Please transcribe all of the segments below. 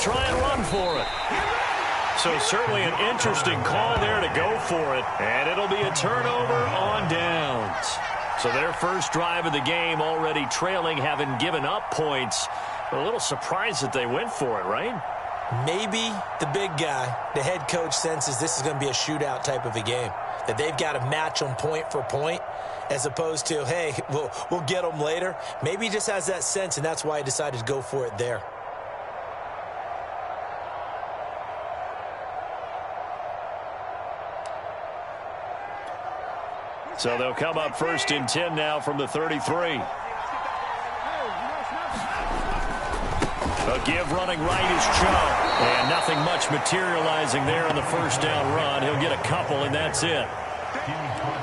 try and run for it. So certainly an interesting call there to go for it. And it'll be a turnover on downs. So their first drive of the game already trailing, having given up points. But a little surprised that they went for it, right? Maybe the big guy, the head coach, senses this is going to be a shootout type of a game. That they've got to match them point for point as opposed to, hey, we'll get them later. Maybe he just has that sense, and that's why he decided to go for it there. So they'll come up 1st and 10 now from the 33. A give running right is Chubb. And nothing much materializing there in the first down run. He'll get a couple, and that's it.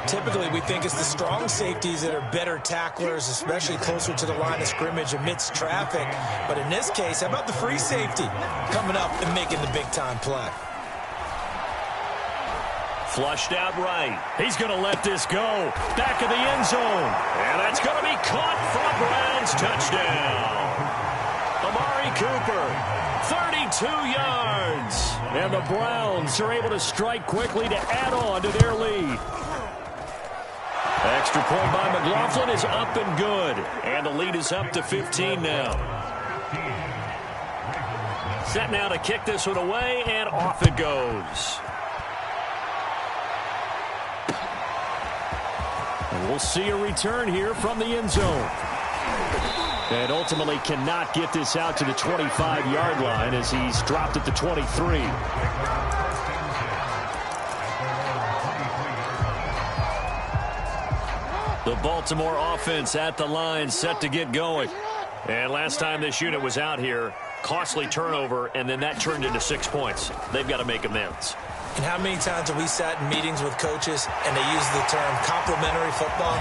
Typically, we think it's the strong safeties that are better tacklers, especially closer to the line of scrimmage amidst traffic. But in this case, how about the free safety coming up and making the big-time play? Flushed out right. He's going to let this go. Back of the end zone. And that's going to be caught for a Browns touchdown. Amari Cooper, 32 yards. And the Browns are able to strike quickly to add on to their lead. Extra point by McLaughlin is up and good. And the lead is up to 15 now. Set now to kick this one away, and off it goes. And we'll see a return here from the end zone. And ultimately cannot get this out to the 25-yard line as he's dropped at the 23. The Baltimore offense at the line, set to get going. And last time this unit was out here, costly turnover, and then that turned into 6 points. They've got to make amends. And how many times have we sat in meetings with coaches and they use the term complementary football?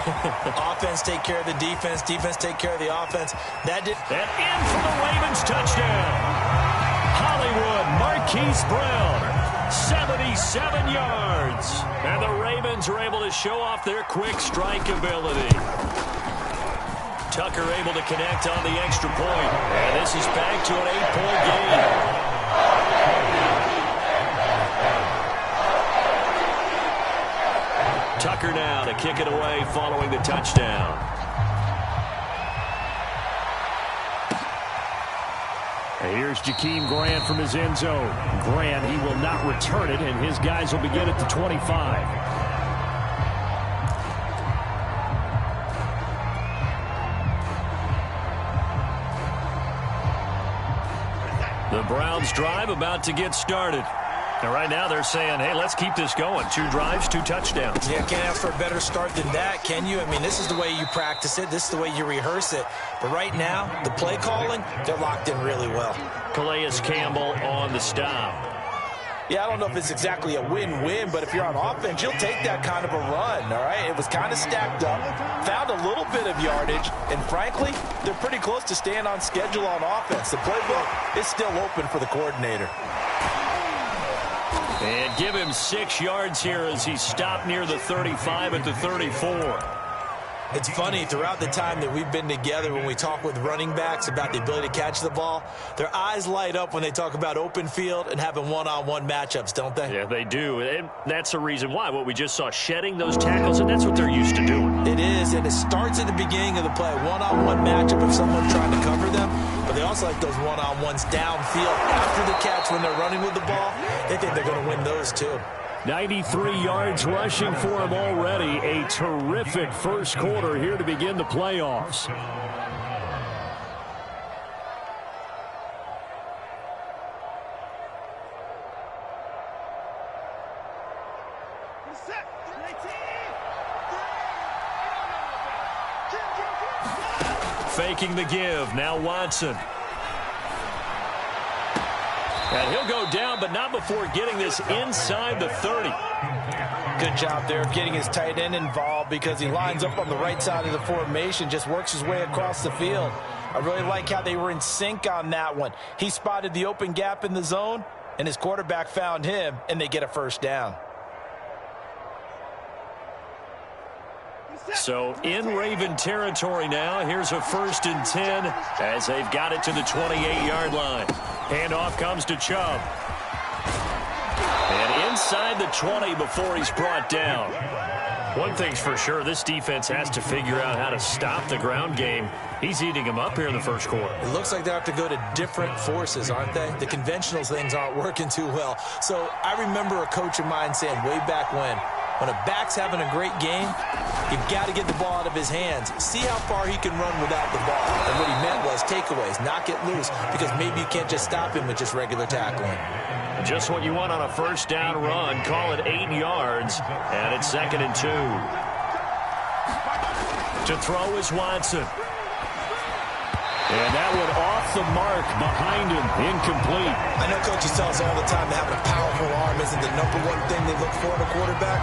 Offense take care of the defense, defense take care of the offense. And in for the Ravens touchdown. Hollywood Marquise Brown, 77 yards. And the Ravens are able to show off their quick strike ability. Tucker able to connect on the extra point. And this is back to an 8-point game. Tucker now to kick it away following the touchdown. And here's Jakeem Grant from his end zone. Grant, he will not return it, and his guys will begin at the 25. The Browns drive about to get started. And right now they're saying, hey, let's keep this going. 2 drives, 2 touchdowns. Yeah, can't ask for a better start than that, can you? I mean, this is the way you practice it. This is the way you rehearse it. But right now, the play calling, they're locked in really well. Calais Campbell on the stop. Yeah, I don't know if it's exactly a win-win, but if you're on offense, you'll take that kind of a run, all right? It was kind of stacked up, found a little bit of yardage, and frankly, they're pretty close to staying on schedule on offense. The playbook is still open for the coordinator. And give him 6 yards here as he stopped near the 35 at the 34. It's funny, throughout the time that we've been together, when we talk with running backs about the ability to catch the ball, their eyes light up when they talk about open field and having one-on-one matchups, don't they? Yeah, they do. And that's the reason why. What we just saw, shedding those tackles, and that's what they're used to doing. It is, and it starts at the beginning of the play. One-on-one matchup if someone's trying to cover them, but they also like those one-on-ones downfield after the catch when they're running with the ball. They think they're going to win those too. 93 yards rushing for him already. A terrific first quarter here to begin the playoffs. Faking the give. Now Watson. And he'll go down, but not before getting this inside the 30. Good job there of getting his tight end involved because he lines up on the right side of the formation, just works his way across the field. I really like how they were in sync on that one. He spotted the open gap in the zone, and his quarterback found him, and they get a first down. So in Raven territory now, here's a 1st and 10 as they've got it to the 28-yard line. Handoff comes to Chubb. And inside the 20 before he's brought down. One thing's for sure, this defense has to figure out how to stop the ground game. He's eating him up here in the first quarter. It looks like they have to go to different forces, aren't they? The conventional things aren't working too well. So I remember a coach of mine saying way back when a back's having a great game, you've got to get the ball out of his hands. See how far he can run without the ball. And what he meant was takeaways, knock it loose, because maybe you can't just stop him with just regular tackling. Just what you want on a first down run. Call it 8 yards, and it's 2nd and 2. To throw is Watson. And that one off the mark behind him, incomplete. I know coaches tell us all the time that having a powerful arm isn't the #1 thing they look for in a quarterback.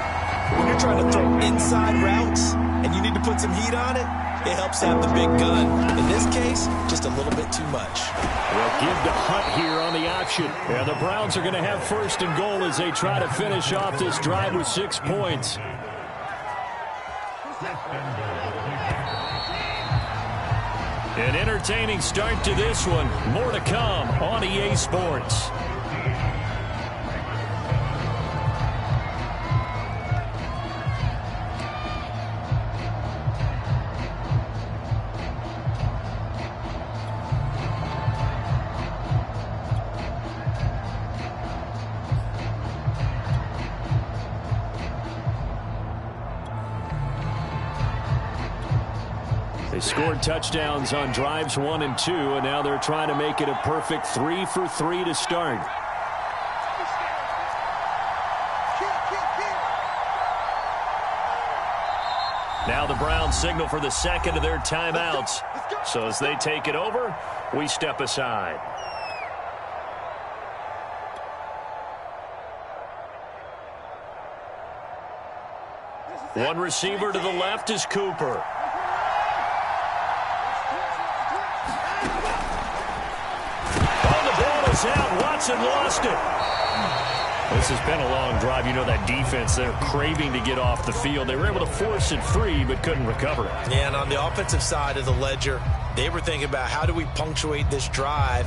When you're trying to throw inside routes and you need to put some heat on it, it helps have the big gun. In this case, just a little bit too much. They'll give to Hunt here on the option. And the Browns are going to have 1st and goal as they try to finish off this drive with 6 points. An entertaining start to this one. More to come on EA Sports. They scored touchdowns on drives 1 and 2, and now they're trying to make it a perfect 3 for 3 to start. Now the Browns signal for the 2nd of their timeouts. So as they take it over, we step aside. One receiver to the left is Cooper. Out. Watson lost it. This has been a long drive. You know that defense, they're craving to get off the field. They were able to force it free, but couldn't recover it. Yeah, and on the offensive side of the ledger, they were thinking about how do we punctuate this drive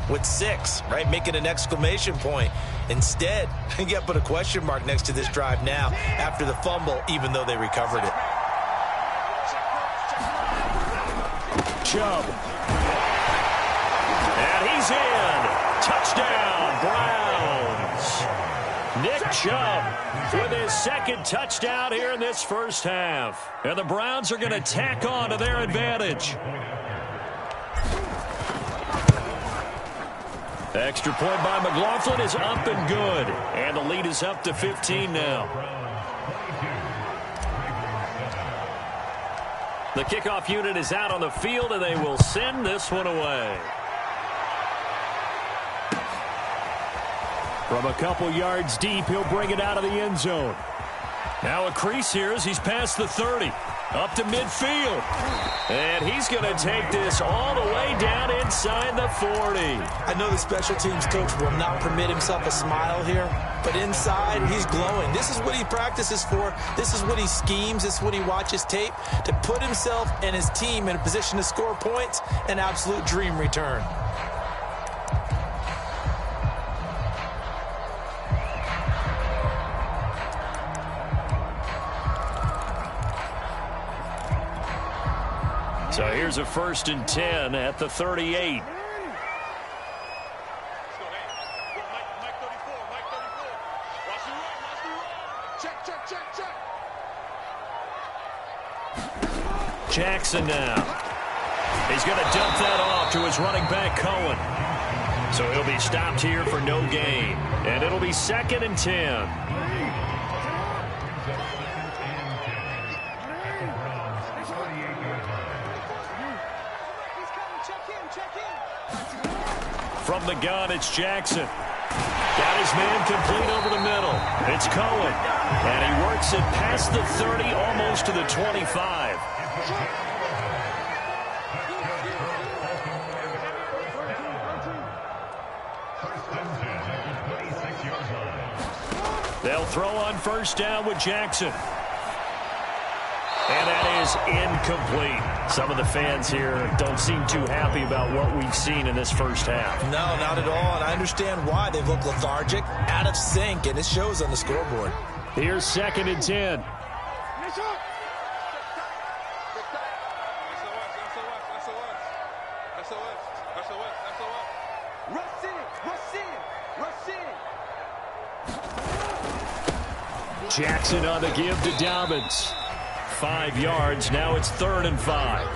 with 6, right? Make it an exclamation point. Instead, you got to put a question mark next to this drive now after the fumble, even though they recovered it. Chubb. And he's in. Touchdown, Browns. Nick Chubb with his 2nd touchdown here in this first half. And the Browns are going to tack on to their advantage. The extra point by McLaughlin is up and good. And the lead is up to 15 now. The kickoff unit is out on the field, and they will send this one away. From a couple yards deep, he'll bring it out of the end zone. Now a crease here as he's past the 30. Up to midfield. And he's going to take this all the way down inside the 40. I know the special teams coach will not permit himself a smile here, but inside, he's glowing. This is what he practices for. This is what he schemes. This is what he watches tape to put himself and his team in a position to score points. An absolute dream return. So here's a 1st and 10 at the 38. Jackson now. He's going to dump that off to his running back, Cohen. So he'll be stopped here for no gain. And it'll be 2nd and 10. From the gun, it's Jackson. Got his man complete over the middle. It's Cohen. And he works it past the 30, almost to the 25. They'll throw on 1st down with Jackson. And that is incomplete. Some of the fans here don't seem too happy about what we've seen in this first half. No, not at all, and I understand why. They've looked lethargic, out of sync, and it shows on the scoreboard. Here's 2nd and 10. Jackson on the give to Dobbins. 5 yards. Now it's 3rd and 5.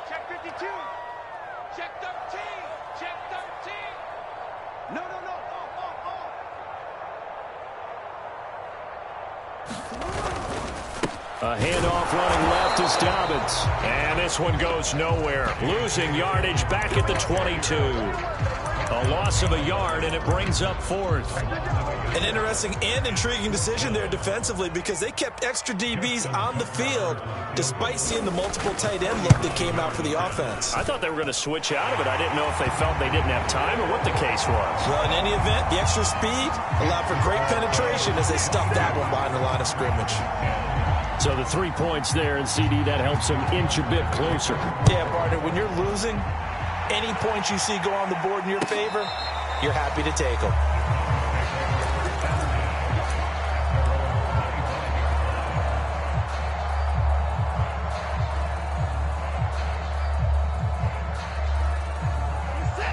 Check 52. Check 13. Check 13. No. A handoff running left is Dobbins. And this one goes nowhere. Losing yardage back at the 22. A loss of a yard, and it brings up 4th. An interesting and intriguing decision there defensively because they kept extra DBs on the field despite seeing the multiple tight end look that came out for the offense. I thought they were going to switch out of it. I didn't know if they felt they didn't have time or what the case was. Well, in any event, the extra speed allowed for great penetration as they stuffed that one behind the line of scrimmage. So the 3 points there, and CD, that helps them inch a bit closer. Yeah, partner, when you're losing, any points you see go on the board in your favor, you're happy to take them.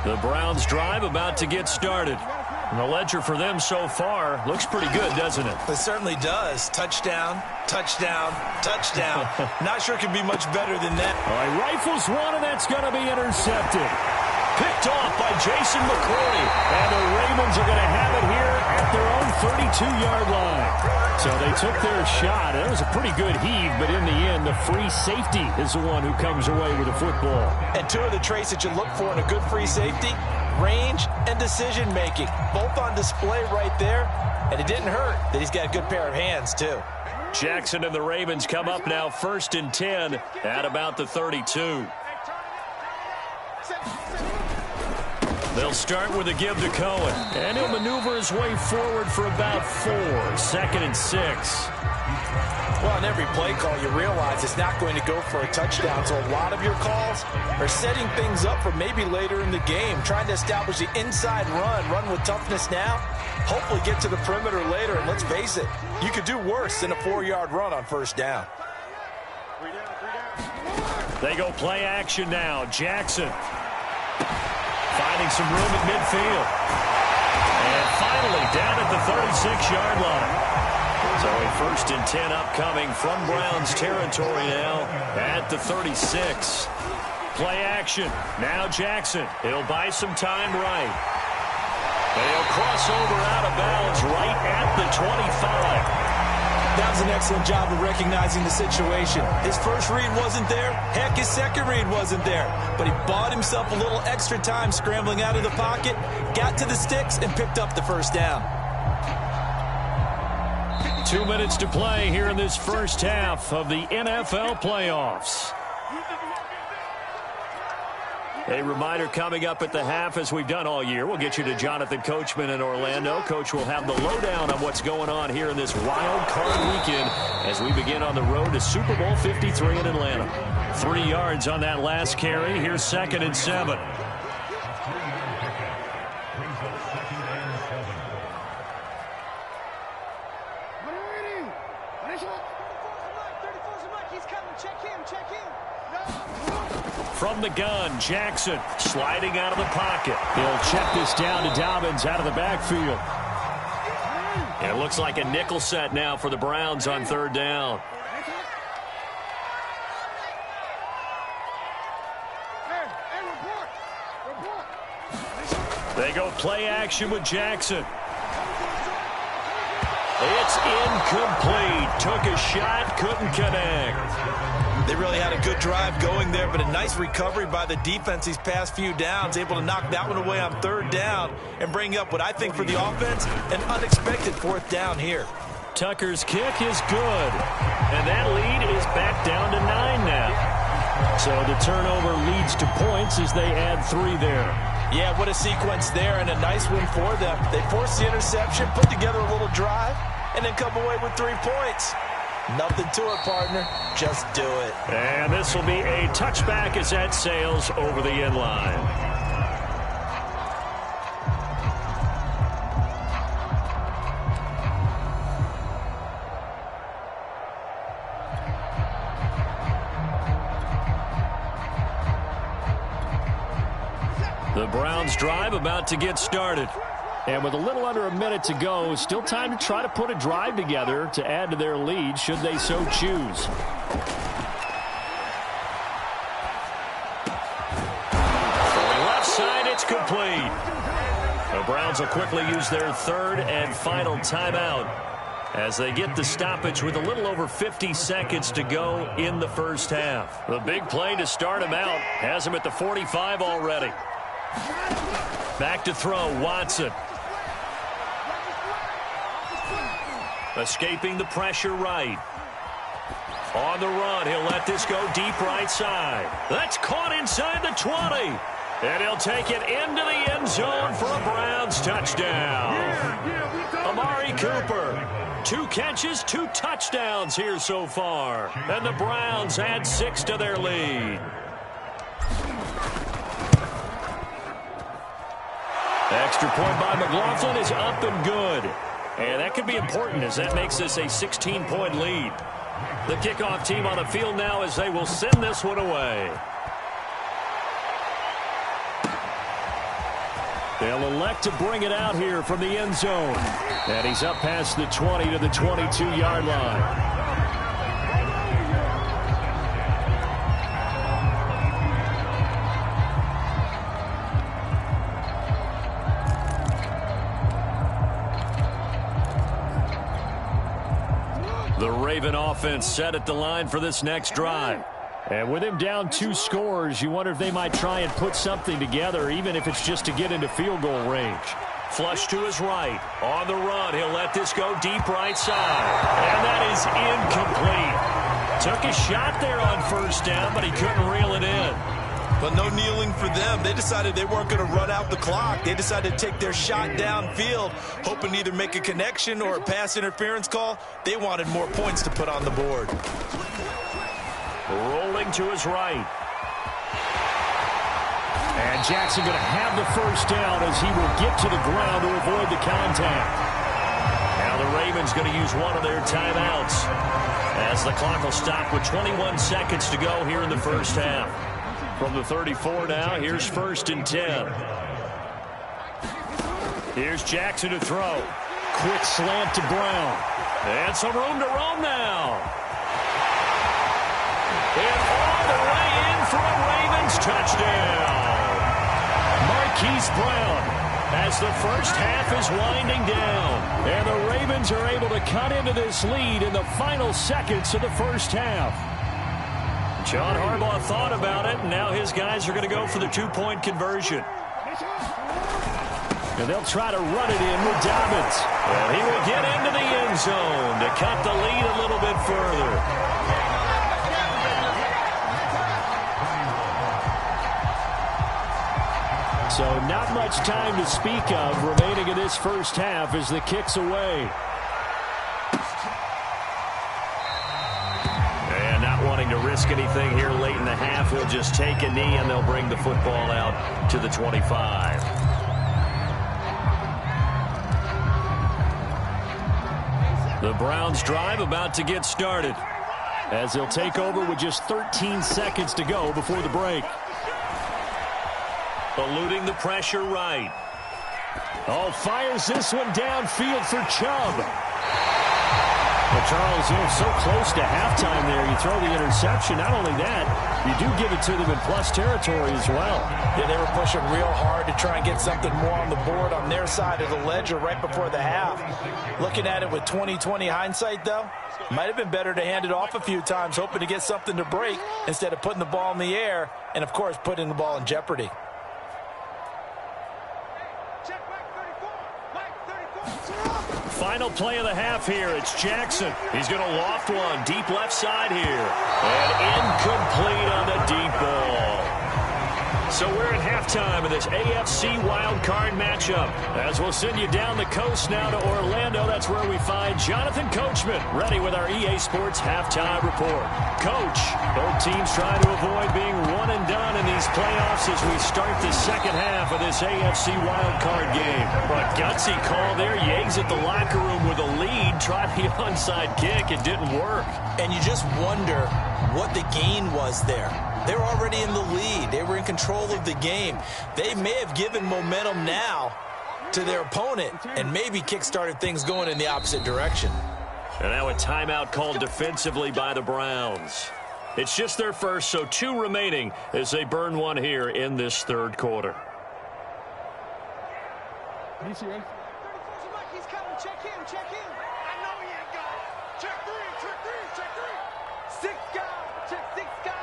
The Browns' drive about to get started. And the ledger for them so far looks pretty good, doesn't it? It certainly does. Touchdown, touchdown, touchdown. Not sure it can be much better than that. All right, rifles one, and that's going to be intercepted. Picked off by Jason McCourty. And the Ravens are going to have it here at their own 32-yard line. So they took their shot. That was a pretty good heave, but in the end, the free safety is the one who comes away with the football. And 2 of the traits that you look for in a good free safety, range and decision-making, both on display right there. And it didn't hurt that he's got a good pair of hands, too. Jackson and the Ravens come up now 1st and 10 at about the 32. They'll start with a give to Cohen. And he'll maneuver his way forward for about 4. 2nd and 6. Well, on every play call, you realize it's not going to go for a touchdown. So a lot of your calls are setting things up for maybe later in the game, trying to establish the inside run with toughness now, hopefully get to the perimeter later. And let's face it, you could do worse than a 4-yard run on 1st down. They go play action now. Jackson finding some room at midfield. And finally down at the 36-yard line. So a 1st and 10 upcoming from Browns territory now at the 36. Play action. Now Jackson. He'll buy some time right. And he'll cross over out of bounds right at the 25. That was an excellent job of recognizing the situation. His first read wasn't there. Heck, his second read wasn't there. But he bought himself a little extra time scrambling out of the pocket, got to the sticks, and picked up the 1st down. 2 minutes to play here in this first half of the NFL playoffs. A reminder coming up at the half, as we've done all year. We'll get you to Jonathan Coachman in Orlando. Coach will have the lowdown on what's going on here in this wild card weekend as we begin on the road to Super Bowl 53 in Atlanta. 3 yards on that last carry. Here's 2nd and 7. From the gun, Jackson sliding out of the pocket. He'll check this down to Dobbins out of the backfield. And it looks like a nickel set now for the Browns on 3rd down. They go play action with Jackson. It's incomplete. Took a shot, couldn't connect. They really had a good drive going there, but a nice recovery by the defense these past few downs, able to knock that one away on 3rd down and bring up what I think for the offense, an unexpected 4th down here. Tucker's kick is good, and that lead is back down to 9 now. So the turnover leads to points as they add 3 there. Yeah, what a sequence there, and a nice win for them. They forced the interception, put together a little drive, and then come away with 3 points. Nothing to it, partner. Just do it. And this will be a touchback as that sails over the end line. The Browns drive about to get started. And with a little under a minute to go, still time to try to put a drive together to add to their lead should they so choose. Going left side, it's complete. The Browns will quickly use their third and final timeout as they get the stoppage with a little over 50 seconds to go in the first half. The big play to start him out has him at the 45 already. Back to throw, Watson. Escaping the pressure right. On the run, he'll let this go deep right side. That's caught inside the 20. And he'll take it into the end zone for a Browns touchdown. Amari Cooper, 2 catches, 2 touchdowns here so far. And the Browns add 6 to their lead. Extra point by McLaughlin is up and good. And that could be important as that makes this a 16-point lead. The kickoff team on the field now as they will send this one away. They'll elect to bring it out here from the end zone. And he's up past the 20 to the 22-yard line. The Raven offense set at the line for this next drive. And with him down 2 scores, you wonder if they might try and put something together, even if it's just to get into field goal range. Flush to his right. On the run, he'll let this go deep right side. And that is incomplete. Took a shot there on first down, but he couldn't reel it in. But no kneeling for them. They decided they weren't going to run out the clock. They decided to take their shot downfield, hoping to either make a connection or a pass interference call. They wanted more points to put on the board. Rolling to his right. And Jackson going to have the first down as he will get to the ground to avoid the contact. Now the Ravens going to use one of their timeouts as the clock will stop with 21 seconds to go here in the first half. From the 34 now, here's 1st and 10. Here's Jackson to throw. Quick slant to Brown. And some room to roam now. And all the way in for a Ravens touchdown. Marquise Brown as the first half is winding down. And the Ravens are able to cut into this lead in the final seconds of the first half. John Harbaugh thought about it, and now his guys are going to go for the 2-point conversion. And they'll try to run it in with Dobbins. And he will get into the end zone to cut the lead a little bit further. So not much time to speak of remaining in this first half as the kick's away. Wanting to risk anything here late in the half, he'll just take a knee and they'll bring the football out to the 25. The Browns drive about to get started as they'll take over with just 13 seconds to go before the break. Eluding the pressure right. Oh, fires this one downfield for Chubb. Well, Charles, so close to halftime there. You throw the interception. Not only that, you do give it to them in plus territory as well. Yeah, they were pushing real hard to try and get something more on the board on their side of the ledger right before the half. Looking at it with 20/20 hindsight, though, might have been better to hand it off a few times, hoping to get something to break instead of putting the ball in the air and, of course, putting the ball in jeopardy. Final play of the half here. It's Jackson. He's going to loft one deep left side here. And incomplete on the deep ball. So we're at halftime of this AFC wildcard matchup. As we'll send you down the coast now to Orlando, that's where we find Jonathan Coachman ready with our EA Sports halftime report. Coach, both teams trying to avoid being one and done in these playoffs as we start the second half of this AFC wildcard game. But gutsy call there. Yates at the locker room with a lead. Tried the onside kick. It didn't work. And you just wonder what the gain was there. They were already in the lead. They were in control of the game. They may have given momentum now to their opponent and maybe kick-started things going in the opposite direction. And now a timeout called defensively by the Browns. It's just their first, so 2 remaining as they burn one here in this third quarter. He's coming. Check him. I know he ain't got it. Check three. 6 guys. Check 6 guys.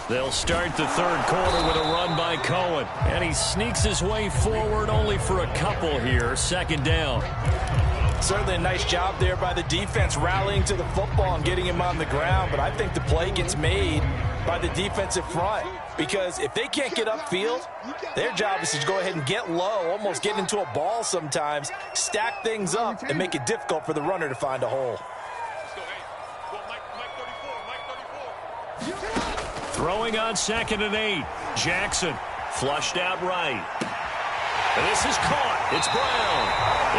They'll start the third quarter with a run by Cohen. And he sneaks his way forward only for a couple here. Second down. Certainly a nice job there by the defense rallying to the football and getting him on the ground. But I think the play gets made by the defensive front. Because if they can't get upfield, their job is to go ahead and get low, almost get into a ball sometimes, stack things up, and make it difficult for the runner to find a hole. Throwing on 2nd and 8. Jackson flushed out right. And this is caught. It's Brown.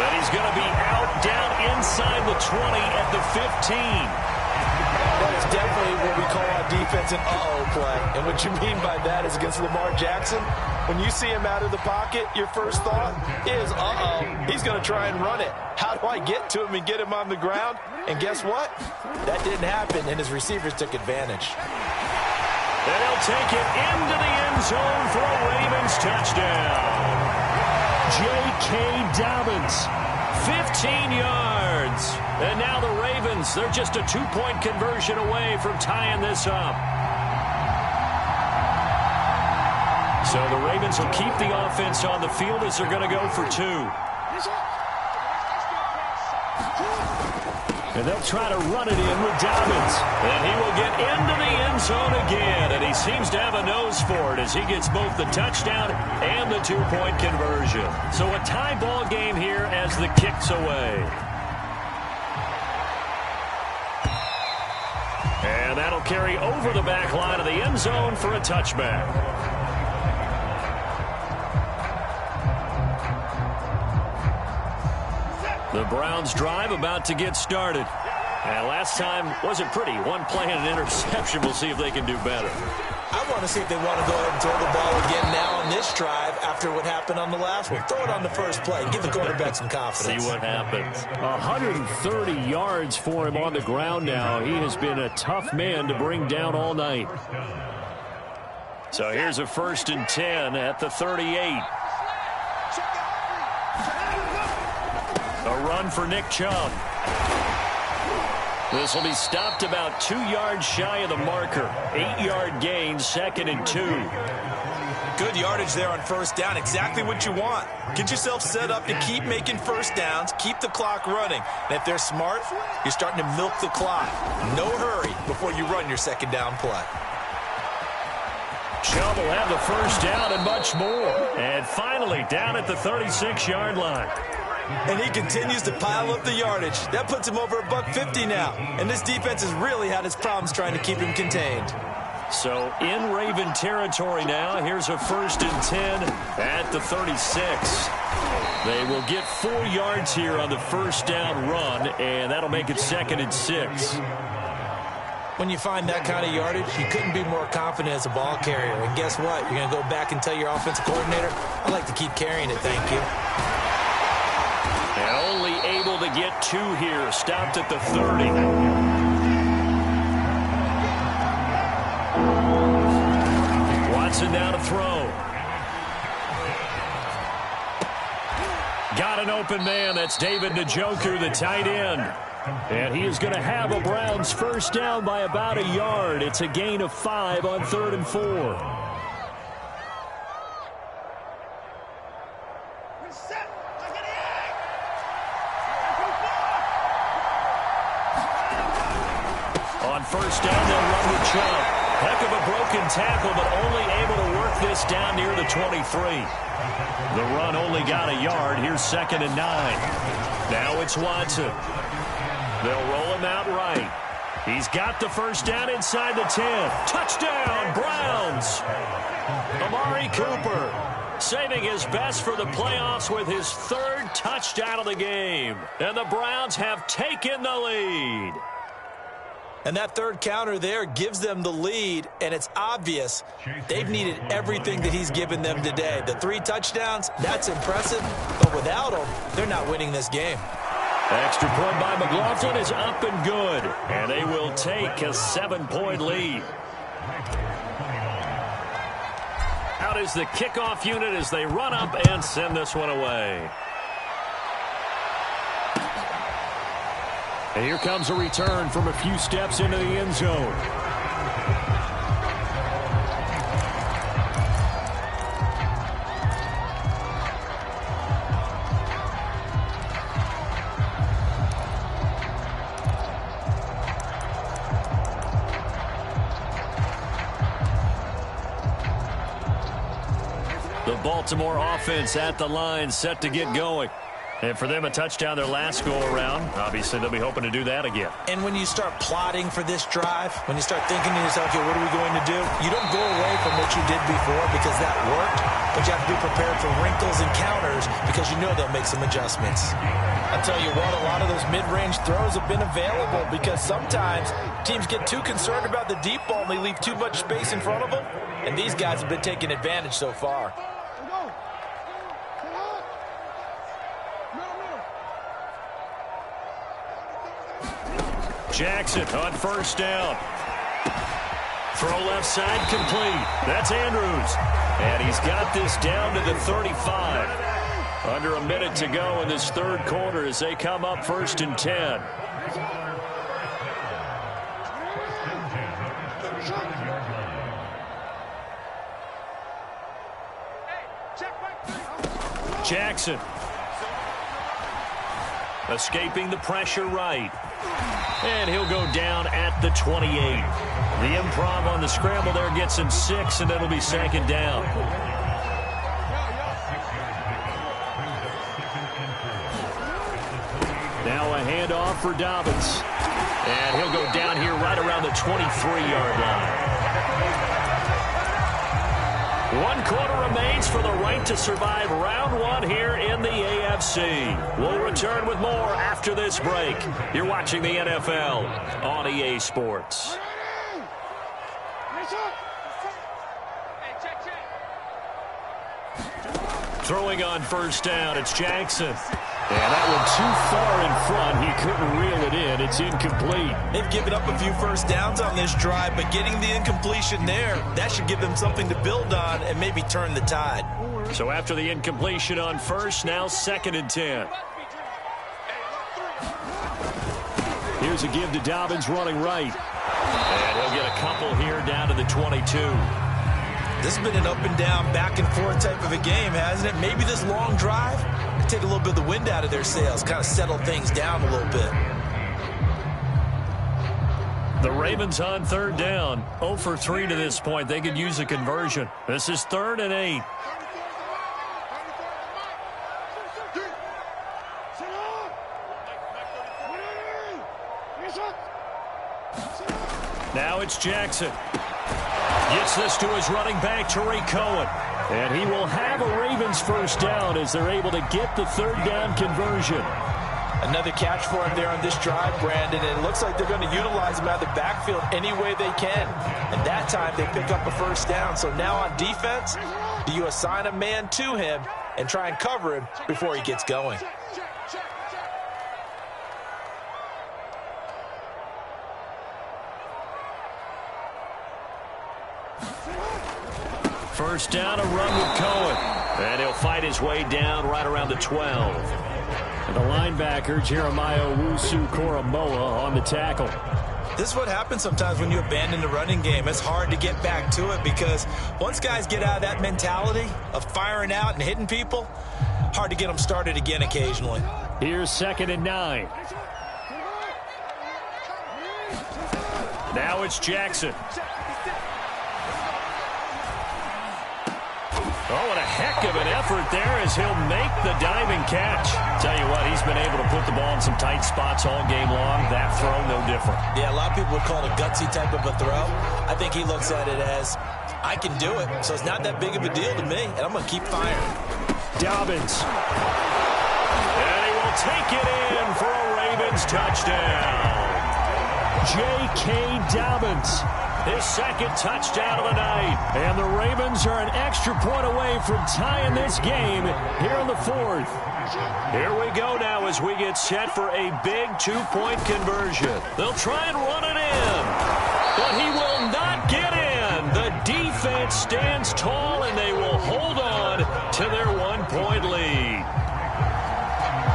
And he's going to be out down inside the 20 at the 15. That is definitely what we call our defense an uh-oh play. And what you mean by that is against Lamar Jackson, when you see him out of the pocket, your first thought is, uh-oh, he's going to try and run it. How do I get to him and get him on the ground? And guess what? That didn't happen, and his receivers took advantage. And he'll take it into the end zone for a Ravens touchdown. J.K. Dobbins, 15 yards. And now the Ravens, they're just a 2-point conversion away from tying this up. So the Ravens will keep the offense on the field as they're going to go for 2. And they'll try to run it in with Dobbins. And he will get into the end zone again. And he seems to have a nose for it as he gets both the touchdown and the 2-point conversion. So a tie ball game here as the kick's away. And that'll carry over the back line of the end zone for a touchback. The Browns drive about to get started. And last time wasn't pretty. One play and an interception. We'll see if they can do better. I want to see if they want to go ahead and throw the ball again now on this drive after what happened on the last one. Throw it on the first play. Give the quarterback some confidence. See what happens. 130 yards for him on the ground now. He has been a tough man to bring down all night. So here's a 1st and 10 at the 38. A run for Nick Chubb. This will be stopped about 2 yards shy of the marker. 8-yard gain, 2nd and 2. Good yardage there on first down. Exactly what you want. Get yourself set up to keep making first downs, keep the clock running. And if they're smart, you're starting to milk the clock. No hurry before you run your second down play. Chubb will have the first down and much more. And finally down at the 36-yard line. And he continues to pile up the yardage. That puts him over $150 now. And this defense has really had its problems trying to keep him contained. So in Raven territory now. Here's a 1st and 10 at the 36. They will get 4 yards here on the first down run, and that'll make it 2nd and 6. When you find that kind of yardage, you couldn't be more confident as a ball carrier. And guess what? You're going to go back and tell your offensive coordinator, I'd like to keep carrying it, thank you. And only able to get 2 here. Stopped at the 30. Watson now to throw. Got an open man. That's David Njoku, the tight end. And he is going to have a Browns first down by about a yard. It's a gain of 5 on 3rd and 4. On first down, they'll run with Chubb. Heck of a broken tackle, but only able to work this down near the 23. The run only got a yard. Here's 2nd and 9. Now it's Watson. They'll roll him out right. He's got the first down inside the 10. Touchdown, Browns! Amari Cooper saving his best for the playoffs with his 3rd touchdown of the game. And the Browns have taken the lead. And that 3rd counter there gives them the lead, and it's obvious they've needed everything that he's given them today. The 3 touchdowns, that's impressive, but without him, they're not winning this game. Extra point by McLaughlin is up and good, and they will take a 7-point lead. Out is the kickoff unit as they run up and send this one away. And here comes a return from a few steps into the end zone. The Baltimore offense at the line, set to get going. And for them, a touchdown their last go-around. Obviously, they'll be hoping to do that again. And when you start plotting for this drive, when you start thinking to yourself, okay, what are we going to do? You don't go away from what you did before because that worked, but you have to be prepared for wrinkles and counters because you know they'll make some adjustments. I'll tell you what, a lot of those mid-range throws have been available because sometimes teams get too concerned about the deep ball and they leave too much space in front of them, and these guys have been taking advantage so far. Jackson on first down. Throw left side complete. That's Andrews. And he's got this down to the 35. Under a minute to go in this 3rd quarter as they come up 1st and 10. Jackson. Escaping the pressure right. And he'll go down at the 28. The improv on the scramble there gets him 6, and it'll be 2nd down. Now a handoff for Dobbins. And he'll go down here right around the 23-yard line. 1 quarter remains for the right to survive round 1 here in the AFC. We'll return with more after this break. You're watching the NFL on EA Sports. Throwing on first down, it's Jackson. And that one too far in front. He couldn't reel it in. It's incomplete. They've given up a few first downs on this drive, but getting the incompletion there, that should give them something to build on and maybe turn the tide. So after the incompletion on first, now 2nd and 10. Here's a give to Dobbins running right. And he'll get a couple here down to the 22. This has been an up and down, back and forth type of a game, hasn't it? Maybe this long drive could take a little bit of the wind out of their sails, kind of settle things down a little bit. The Ravens on 3rd down. 0 for 3 to this point. They could use a conversion. This is 3rd and 8. Now it's Jackson. Gets this to his running back, Tariq Cohen. And he will have a Ravens first down as they're able to get the 3rd down conversion. Another catch for him there on this drive, Brandon, and it looks like they're going to utilize him out of the backfield any way they can. And that time they pick up a first down. So now on defense, do you assign a man to him and try and cover him before he gets going? First down, a run with Cohen. And he'll fight his way down right around the 12. And the linebacker, Jeremiah Owusu-Koramoah, on the tackle. This is what happens sometimes when you abandon the running game. It's hard to get back to it because once guys get out of that mentality of firing out and hitting people, hard to get them started again occasionally. Here's 2nd and 9. Now it's Jackson. Oh, and a heck of an effort there as he'll make the diving catch. Tell you what, he's been able to put the ball in some tight spots all game long. That throw, no different. Yeah, a lot of people would call it a gutsy type of a throw. I think he looks at it as, I can do it, so it's not that big of a deal to me, and I'm going to keep firing. Dobbins. And he will take it in for a Ravens touchdown. J.K. Dobbins. His second touchdown of the night. And the Ravens are an extra point away from tying this game here in the fourth. Here we go now as we get set for a big two-point conversion. They'll try and run it in, but he will not get in. The defense stands tall, and they will hold on to their one-point lead.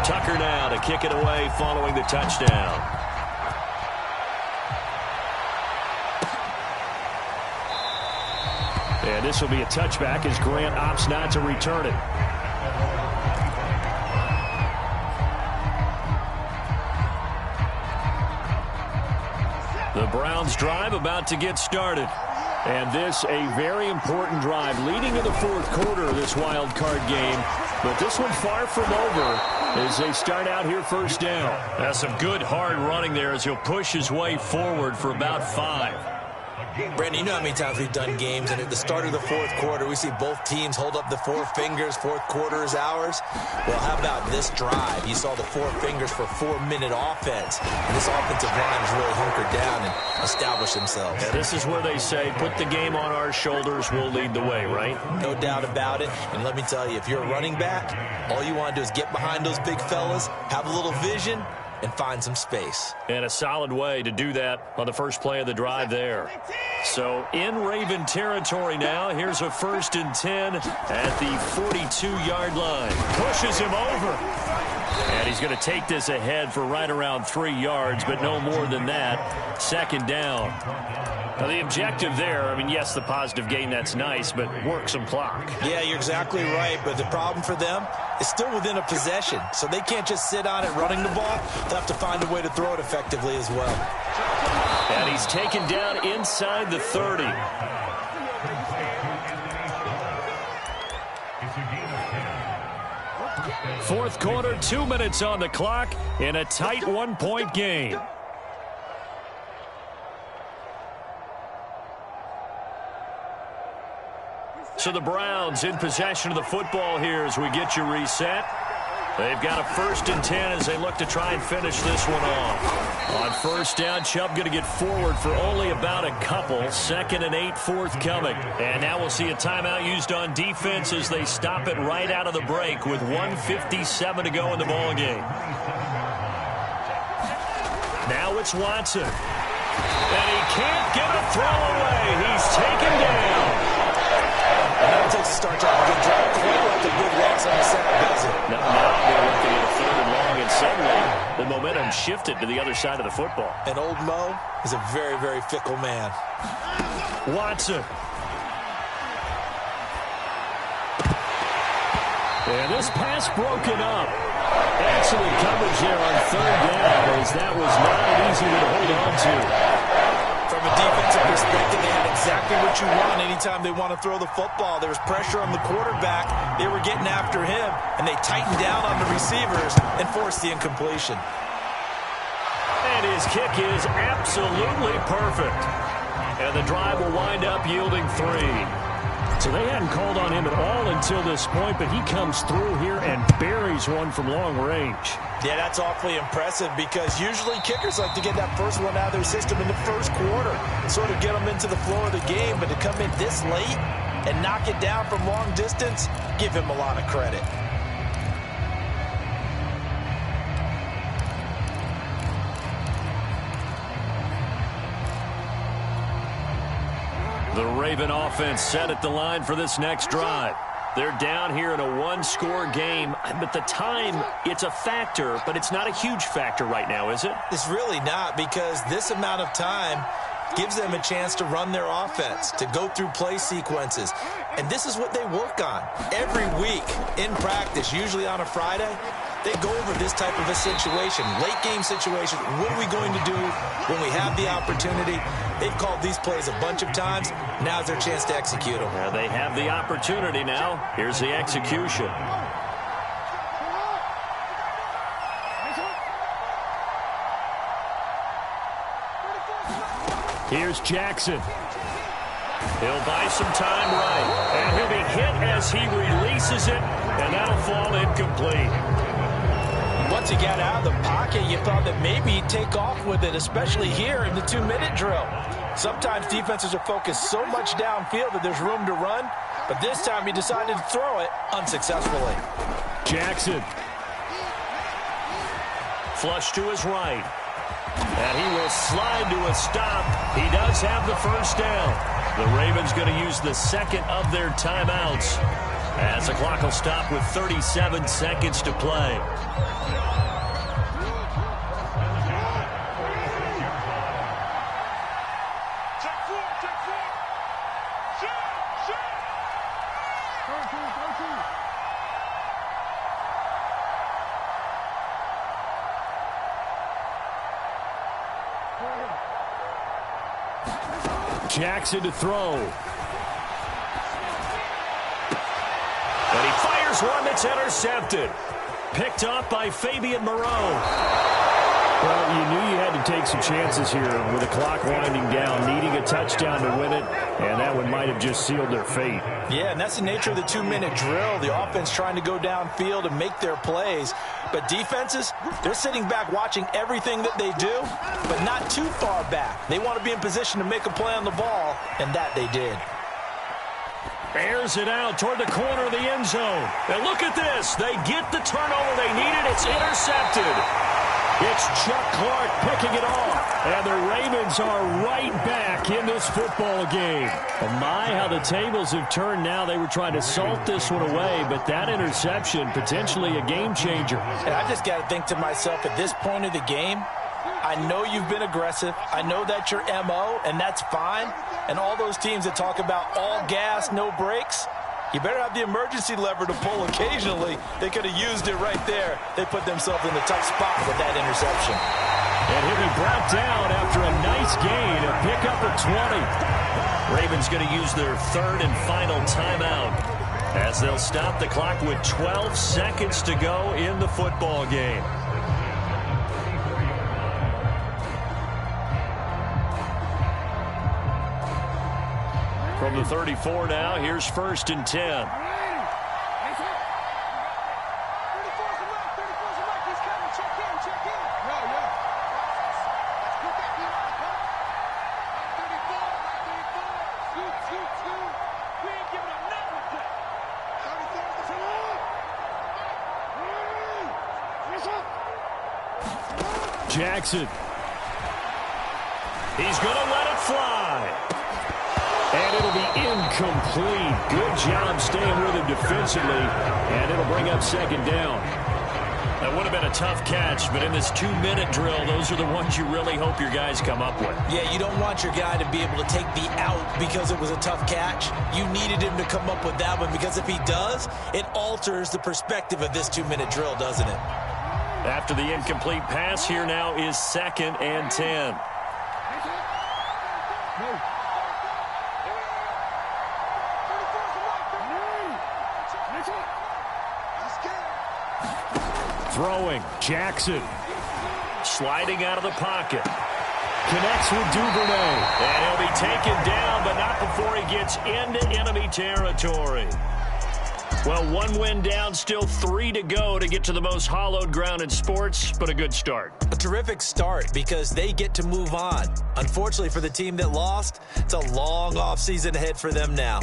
Tucker now to kick it away following the touchdown. And this will be a touchback as Grant opts not to return it. The Browns drive about to get started. And this a very important drive leading to the fourth quarter of this wild card game. But this one far from over as they start out here first down. That's some good hard running there as he'll push his way forward for about 5. Brandon, you know how many times we've done games, and at the start of the fourth quarter, we see both teams hold up the four fingers, fourth quarter is ours. Well, how about this drive? You saw the four fingers for 4-minute offense, and this offensive line has really hunkered down and established themselves. Yeah, this is where they say, put the game on our shoulders, we'll lead the way, right? No doubt about it, and let me tell you, if you're a running back, all you want to do is get behind those big fellas, have a little vision, and find some space. And a solid way to do that on the first play of the drive there. So in Raven territory now. Here's a 1st and 10 at the 42-yard line. Pushes him over. And he's going to take this ahead for right around 3 yards, but no more than that. 2nd down. Now, the objective there, I mean, yes, the positive gain, that's nice, but work some clock. Yeah, you're exactly right, but the problem for them is still within a possession, so they can't just sit on it running the ball. They'll have to find a way to throw it effectively as well. And he's taken down inside the 30. Fourth quarter, 2 minutes on the clock in a tight 1-point game. So the Browns in possession of the football here as we get you reset. They've got a 1st and 10 as they look to try and finish this one off. On 1st down, Chubb going to get forward for only about a couple. 2nd and 8 forthcoming. And now we'll see a timeout used on defense as they stop it right out of the break with 1:57 to go in the ballgame. Now it's Watson. And he can't get a throw away. He's taken down. And that takes a start to have a good drive. Quite like a good Rex on the sack, does it? Now they're looking at a 3rd and long, and suddenly the momentum shifted to the other side of the football. And old Mo is a very, very fickle man. Watson. And this pass broken up. Excellent coverage there on 3rd down, as that was not an easy one to hold on to. From a defensive perspective, they had exactly what you want anytime they want to throw the football. There was pressure on the quarterback. They were getting after him, and they tightened down on the receivers and forced the incompletion. And his kick is absolutely perfect. And the drive will wind up yielding 3. So they hadn't called on him at all until this point, but he comes through here and buries one from long range. Yeah, that's awfully impressive because usually kickers like to get that first one out of their system in the first quarter, sort of get them into the flow of the game, but to come in this late and knock it down from long distance, give him a lot of credit. The Raven offense set at the line for this next drive. They're down here in a one-score game, but the time, it's a factor, but it's not a huge factor right now, is it? It's really not, because this amount of time gives them a chance to run their offense, to go through play sequences. And this is what they work on every week in practice, usually on a Friday. they go over this type of a situation, late game situation. What are we going to do when we have the opportunity? They've called these plays a bunch of times. Now's their chance to execute them. Yeah, they have the opportunity now. Here's the execution. Here's Jackson. He'll buy some time right. And he'll be hit as he releases it, and that'll fall incomplete. Once he got out of the pocket, you thought that maybe he'd take off with it, especially here in the 2-minute drill. Sometimes defenses are focused so much downfield that there's room to run, but this time he decided to throw it unsuccessfully. Jackson. Flush to his right. And he will slide to a stop. He does have the first down. The Ravens going to use the second of their timeouts as the clock will stop with 37 seconds to play. Jackson to throw. And he fires one that's intercepted. Picked off by Fabian Moreau. Well, you knew you had to take some chances here with the clock winding down, needing a touchdown to win it, and that one might have just sealed their fate. Yeah, and that's the nature of the 2-minute drill. The offense trying to go downfield and make their plays. But defenses, they're sitting back watching everything that they do, but not too far back. They want to be in position to make a play on the ball, and that they did. Airs it out toward the corner of the end zone. And look at this. They get the turnover they needed. It's intercepted. It's Chuck Clark picking it off. And the Ravens are right back in this football game. Oh my, how the tables have turned now. They were trying to salt this one away, but that interception, potentially a game changer. And I just got to think to myself, at this point of the game, I know you've been aggressive. I know that's your MO, and that's fine. And all those teams that talk about all gas, no brakes, you better have the emergency lever to pull occasionally. They could have used it right there. They put themselves in the tough spot with that interception. And he'll be brought down after a nice gain, a pickup of 20. Ravens going to use their third and final timeout as they'll stop the clock with 12 seconds to go in the football game. From the 34 now, here's 1st and 10. Jackson. He's going to let it fly. And it'll be incomplete. Good job staying with him defensively. And it'll bring up 2nd down. That would have been a tough catch, but in this 2-minute drill, those are the ones you really hope your guys come up with. Yeah, you don't want your guy to be able to take the out because it was a tough catch. You needed him to come up with that one, because if he does, it alters the perspective of this 2-minute drill, doesn't it? After the incomplete pass, here now is 2nd and 10. Throwing, Jackson. Sliding out of the pocket. Connects with Duvernay. And he'll be taken down, but not before he gets into enemy territory. Well, 1 win down, still 3 to go to get to the most hallowed ground in sports, but a good start. A terrific start because they get to move on. Unfortunately for the team that lost, it's a long offseason ahead for them now.